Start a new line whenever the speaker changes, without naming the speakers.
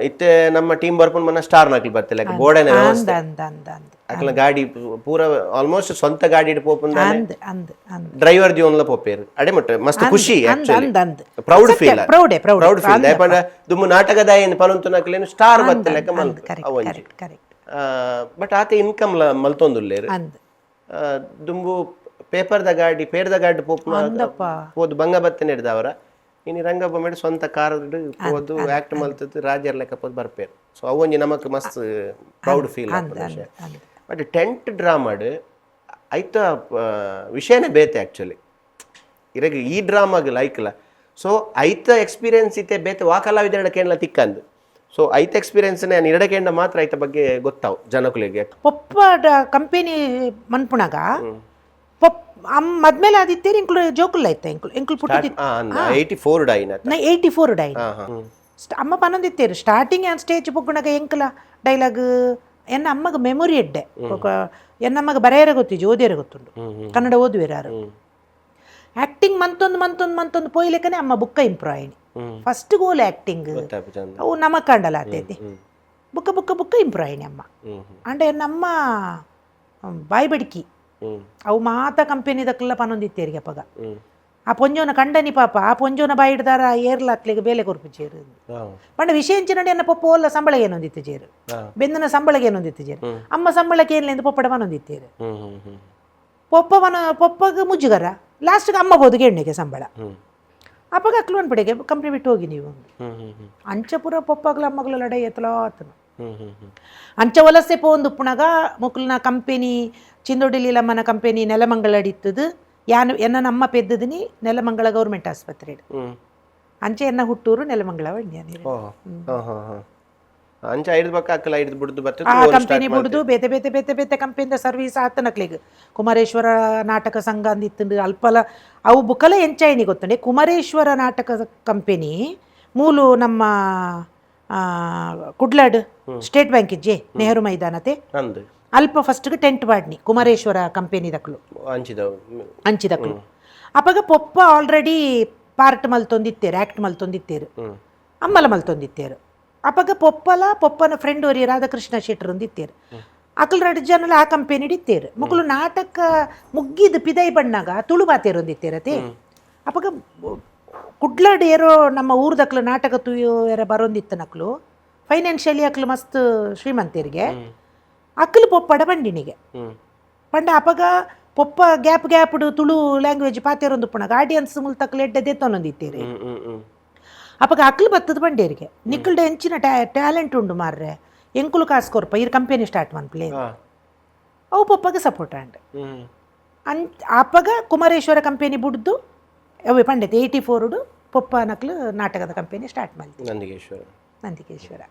ಇತ್ತೆ ನಮ್ಮ ಟೀಮ್ ಬರ್ಕೊಂಡು ಮನ ಸ್ಟಾರ್ ನಕ್ಲಿ ಬರ್ತಿಲ್ಲ ಬೋರ್ಡನ ವ್ಯವಸ್ಥೆ ಅಕ್ಲ ಗಾಡಿ ಪೂರ ಆಲ್ಮೋಸ್ಟ್ ಸ್ವಂತ ಗಾಡಿ ಪೋಪುಂದ ಡ್ರೈವರ್ ದಿ ಓನ್ಲ ಪೋಪೇರು ಅಡೆ ಮಟ್ಟ ಮಸ್ತ್ ಖುಷಿ ಪ್ರೌಡ್ ಫೀಲ್ ಪ್ರೌಡ್ ಫೀಲ್ ದಯಪಂಡ ದುಮ್ಮು ನಾಟಕದ ಏನು ಪನಂತು ನಕ್ಲೇನು ಸ್ಟಾರ್ ಬರ್ತಿಲ್ಲ ಮಲ್ತು ಅವೊಂಜಿ ಬಟ್ ಆತ ಇನ್ಕಮ್ ಮಲ್ತೊಂದುಲ್ಲೇರು ದುಂಬು ಪೇಪರ್ದ ಗಾಡಿ ಪೇರ್ದ ಗಾಡಿ ಪೋದು ಬಂಗ ಬತ್ತನೆ ಹಿಡ್ದವರ ಇನ್ನು ರಂಗಪ್ಪ ಮೇಡ ಸ್ವಂತ ಕಾರ್ ಹೋದು ಆಕ್ಟ್ ಮಲ್ತದ್ದು ರಾಜ್ಯರ್ ಲೆಕ್ಕ ಪೋದು ಬರ್ಪೇರು ಸೊ ಅವೊಂಜಿ ನಮಕ್ ಮಸ್ತ್ ಪ್ರೌಡ್ ಫೀಲ್ ವಿಷಯ ಬಟ್ ಟೆಂಟ್ ಡ್ರಾಮಾಡ್ ಐತ ವಿಷಯನೇ ಬೇತೆ ಆ್ಯಕ್ಚುಲಿ ಇರಗ ಈ ಡ್ರಾಮಾಗ ಲೈಕ್ಲ ಸೊ ಐತ ಎಕ್ಸ್ಪೀರಿಯನ್ಸ್ ಇತ್ತೆ ಬೇತೆ ವಾ ಕಲಾವಿದ ಕೇಳಲ ತಿಕ್ಕಂದು ಸೊ ಐತ ಎಕ್ಸ್ಪೀರಿಯನ್ಸ್ ನಾನು ಎರಡಕೆಂಡ ಮಾತ್ರ ಐತ ಬಗ್ಗೆ ಗೊತ್ತಾವು ಜನಕುಲಿಗೆ
ಪೊಪ್ಪ ಕಂಪೆನಿ ಮನ್ಪುಣಗ ಮದ್ಮೇಲೆ ಆದಿತ್ತೇರಿ ಇಂಕ್ಲು ಜೋಕುಲ್ಲ ಐತೆ ಇಂಕ್ಲು ಪುಟ್ಟಿ
84 ಡೈನ
84 ಡೈನ ಅಮ್ಮ ಪನೊಂದಿತ್ತೇರು ಸ್ಟಾರ್ಟಿಂಗ್ ಆನ್ ಸ್ಟೇಜ್ ಪೊಕ್ಕುಣಗ ಎಂಕಲ ಡೈಲಾಗ್ ಎನ್ನ ಅಮ್ಮಗ ಮೆಮೊರಿ ಎಡ್ಡೆ ಎನ್ನ ಅಮ್ಮಗ ಬರೆಯರ ಗೊತ್ತಿಜ್ಜಿ ಓದಿಯರ ಗೊತ್ತುಂಡು ಕನ್ನಡ ಓದುವೆರಾರು ಆಕ್ಟಿಂಗ್ ಮಂತೊಂದು ಪೋಯ್ಲೆಕ್ಕನೆ ಅಮ್ಮ ಬುಕ್ಕ ಇಂಪ್ರೂವ್ ಆಯ್ನಿ ಫಸ್ಟ್ ಗೋಲ್ ಆಕ್ಟಿಂಗ್ ಅವು ನಮಕ್ ಕಂಡಲ ಆತೈತಿ ಬುಕ್ಕ ಇಂಪ್ರೂವ್ ಆಯ್ನಿ ಅಮ್ಮ ಅಂಡ ಎನ್ನಮ್ಮ ಬಾಯಿ ಬಡಿಕಿ ಅವು ಮಾತ ಕಂಪೆನಿದಕ್ಕೆಲ್ಲ ಪನೊಂದಿತ್ತೇರಿಗೆ ಅಪ್ಪಗ ಆ ಪೊಂಜೋನ ಕಂಡನಿ ಪಾಪ ಆ ಪೊಂಜೋನ ಬಾಯಿ ಹಿಡ್ದಾರ ಏರ್ಲ ಹಾಕ್ಲಿಗೆ ಬೇಲೆ ಕೊರ್ಪಿಚೇರು ಪಂಡ ವಿಷಯ ನಡಿ ಅನ್ನ ಪಪ್ಪ ಓಲ್ಲ ಸಂಬಳ ಏನೊಂದಿತ್ತು ಜೇರು ಬೆಂದನ ಸಂಬಳಗೆ ಏನೊಂದಿತ್ತು ಜೇರು ಅಮ್ಮ ಸಂಬಳಕ್ಕೆ ಏನ್ಲೆಂದು ಪಪ್ಪಡ ಮನೊಂದಿತ್ತೇರು ಪೊಪ್ಪಗ ಮುಜ್ಜುಗರ ಲಾಸ್ಟ್ಗೆ ಅಮ್ಮ ಬೋದು ಗೆಣ್ಣೆಗೆ ಸಂಬಳ ಅಪ್ಪಗ ಅಕ್ಲು ಅನ್ಪಡೆಗೆ ಕಂಪ್ನಿ ಬಿಟ್ಟು ಹೋಗಿ ನೀವು ಅಂಚಪುರ ಪೊಪ್ಪಗ್ಲ ಅಮ್ಮಗ್ಲ ಲಡೈ ಎತ್ತಲೋ ಆತನು ಅಂಚ ವಲಸೆ ಪೋಂದು ಪುಣಗ ಮುಕ್ಲನ ಕಂಪೆನಿ ಚಿಂದೊಡಿಲಿಲ ಮನ ಕಂಪೆನಿ ನೆಲಮಂಗಲ ಅಡಿತ್ತದು ಎನ್ನ ನಮ್ಮ ಪೆದ್ದದಿನಿ ನೆಲಮಂಗಲ ಗೌರ್ಮೆಂಟ್ ಆಸ್ಪತ್ರೆ ಅಂಚೆ ಎನ್ನ ಹುಟ್ಟೂರು ನೆಲಮಂಗಲ
ಅಂಚ ಐದು ಪಕ್ಕ ಅಕ್ಕಲ ಐದು ಬಿಡುದು ಬರ್ತದೆ
ಆ ಕಂಪೆನಿ ಬಿಡುದು ಬೇತೆ ಕಂಪೆನಿದ ಸರ್ವಿಸ್ ಆತನಕ್ಲಿಗೆ ಕುಮಾರೇಶ್ವರ ನಾಟಕ ಸಂಘ ಅಂದಿತ್ತು ಅಲ್ಪಲ ಅವು ಬುಕ್ಕಲ ಎಂಚಾಯಿನಿ ಗೊತ್ತಂಡೆ ಕುಮಾರೇಶ್ವರ ನಾಟಕ ಕಂಪೆನಿ ಮೂಲು ನಮ್ಮ ಕುಡ್ಲಾಡ್ ಸ್ಟೇಟ್ ಬ್ಯಾಂಕ್ ಇಜ್ಜೆ ನೆಹರು ಮೈದಾನತೆ ಅಲ್ಪ ಫಸ್ಟ್ಗೆ ಟೆಂಟ್ ಬಾಡ್ನಿ ಕುಮಾರೇಶ್ವರ ಕಂಪೆನಿದಕ್ಲು ಅಂಚಿದಕ್ಲು ಅಪ್ಪಗ ಪೊಪ್ಪ ಆಲ್ರೆಡಿ ಪಾರ್ಟ್ ಮಲ್ತೊಂದಿತ್ತೇರು ಆಕ್ಟ್ ಮಲ್ತೊಂದಿತ್ತೇರು ಅಮ್ಮಲ ಮಲ್ತೊಂದಿತ್ತೇರು ಅಪ್ಪಗ ಪೊಪ್ಪನ ಫ್ರೆಂಡ್ ಓರಿ ರಾಧಾಕೃಷ್ಣ ಶೆಟ್ಟರ್ ಒಂದಿತ್ತೇರು ಅಕಲ್ ಎರಡು ಜನ ಆ ಕಂಪೆನಿ ಇಡಿತ್ತೇರು ಮಕ್ಕಳು ನಾಟಕ ಮುಗ್ಗಿದ ಪಿದೈ ಬಣ್ಣಾಗ ತುಳುಬಾತೇರು ಒಂದಿತ್ತೇರತೆ ಅಪ್ಪಗ ಕುಡ್ಲಾಡ್ ಏರೋ ನಮ್ಮ ಊರ್ದಕ್ಲು ನಾಟಕ ತುಯೋ ಬರೋಂದಿತ್ತು ನಕ್ಲು ಫೈನಾನ್ಷಿಯಲಿ ಅಕ್ಲು ಮಸ್ತ್ ಶ್ರೀಮಂತರಿಗೆ ಅಕ್ಕಲು ಪೊಪ್ಪಡ ಬಂಡಿನಿಗೆ ಪಂಡ ಅಪಗ ಪೊಪ್ಪ ಗ್ಯಾಪ್ಡು ತುಳು ಲ್ಯಾಂಗ್ವೇಜ್ ಪಾತೇರೊಂದು ಪುಣಗ ಆಡಿಯನ್ಸ್ ಮುಲ್ತಕ್ಲು ಎಡ್ಡೆ ತೊನ್ನೊಂದಿತ್ತೇರಿ ಅಪಗ ಅಕ್ಲು ಬತ್ತದ ಬಂಡೇರಿಗೆ ನಿಕ್ಕಲ್ಡೆ ಹೆಂಚಿನ ಟ್ಯಾಲೆಂಟ್ ಉಂಡು ಮಾರ್ರೆ ಎಂಕುಲು ಕಾಸು ಕೊರ್ಪ ಇರ್ ಕಂಪೆನಿ ಸ್ಟಾರ್ಟ್ ಮನ್ಪ್ಲೇ ಅವು ಪೊಪ್ಪಗೆ ಸಪೋರ್ಟ್ ಆಂಡ್ ಅಪಗ ಕುಮಾರೇಶ್ವರ ಕಂಪೆನಿ ಬುಡ್ದು ಅವು ಪಂಡೈತೆ 84 ಪೊಪ್ಪ ನಕ್ಲು ನಾಟಕದ ಕಂಪೆನಿ ಸ್ಟಾರ್ಟ್ ಮಾಡ್ತೀವಿ ನಂದಿಕೇಶ್ವರ.